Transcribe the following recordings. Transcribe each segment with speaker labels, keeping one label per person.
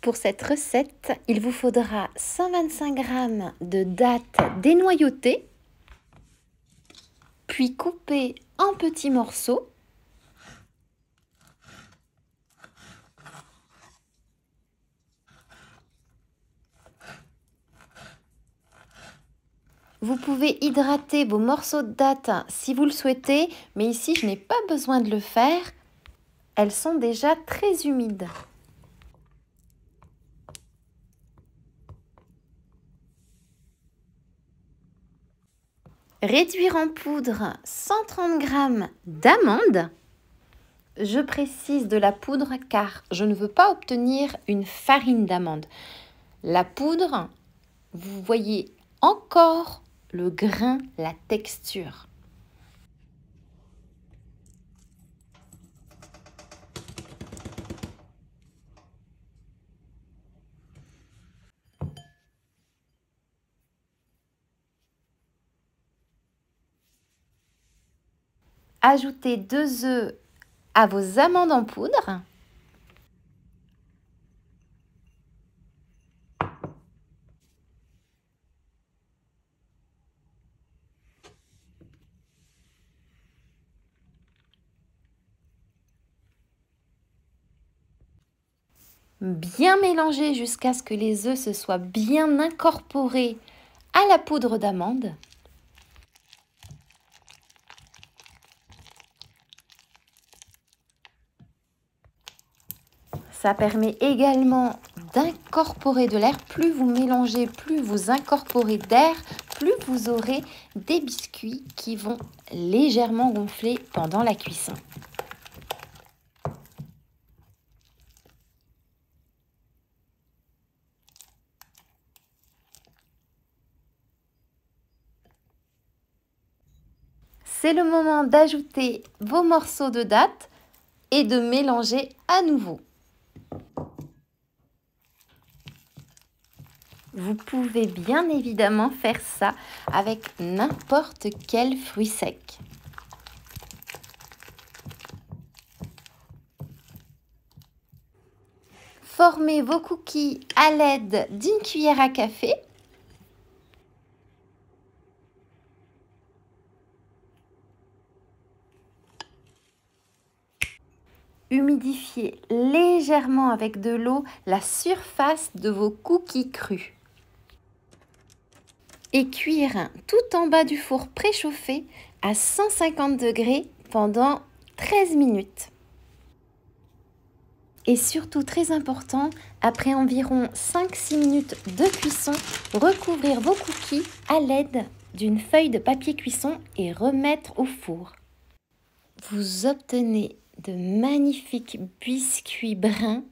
Speaker 1: Pour cette recette, il vous faudra 125 g de dattes dénoyautées, puis coupées en petits morceaux. Vous pouvez hydrater vos morceaux de dattes si vous le souhaitez, mais ici je n'ai pas besoin de le faire. Elles sont déjà très humides. Réduire en poudre 130 g d'amandes. Je précise de la poudre car je ne veux pas obtenir une farine d'amande. La poudre, vous voyez encore le grain, la texture. Ajoutez 2 œufs à vos amandes en poudre. Bien mélanger jusqu'à ce que les œufs se soient bien incorporés à la poudre d'amande. Ça permet également d'incorporer de l'air. Plus vous mélangez, plus vous incorporez d'air, plus vous aurez des biscuits qui vont légèrement gonfler pendant la cuisson. C'est le moment d'ajouter vos morceaux de dattes et de mélanger à nouveau. Vous pouvez bien évidemment faire ça avec n'importe quel fruit sec. Formez vos cookies à l'aide d'une cuillère à café. Humidifiez légèrement avec de l'eau la surface de vos cookies crus. Et cuire tout en bas du four préchauffé à 150 degrés pendant 13 minutes. Et surtout, très important, après environ 5-6 minutes de cuisson, recouvrir vos cookies à l'aide d'une feuille de papier cuisson et remettre au four. Vous obtenez de magnifiques biscuits bruns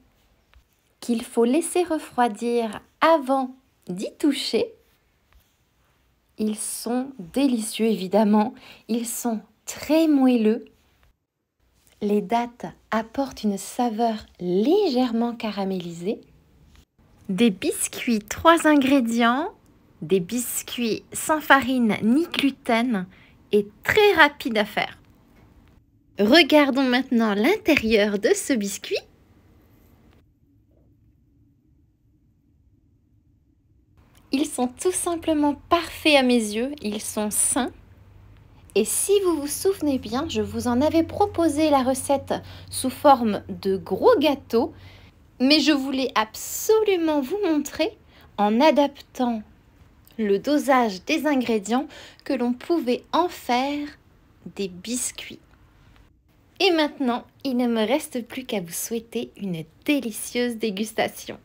Speaker 1: qu'il faut laisser refroidir avant d'y toucher. Ils sont délicieux évidemment, ils sont très moelleux. Les dattes apportent une saveur légèrement caramélisée. Des biscuits 3 ingrédients, des biscuits sans farine ni gluten et très rapides à faire. Regardons maintenant l'intérieur de ce biscuit. Ils sont tout simplement parfaits à mes yeux, ils sont sains. Et si vous vous souvenez bien, je vous en avais proposé la recette sous forme de gros gâteaux, mais je voulais absolument vous montrer, en adaptant le dosage des ingrédients, que l'on pouvait en faire des biscuits. Et maintenant, il ne me reste plus qu'à vous souhaiter une délicieuse dégustation.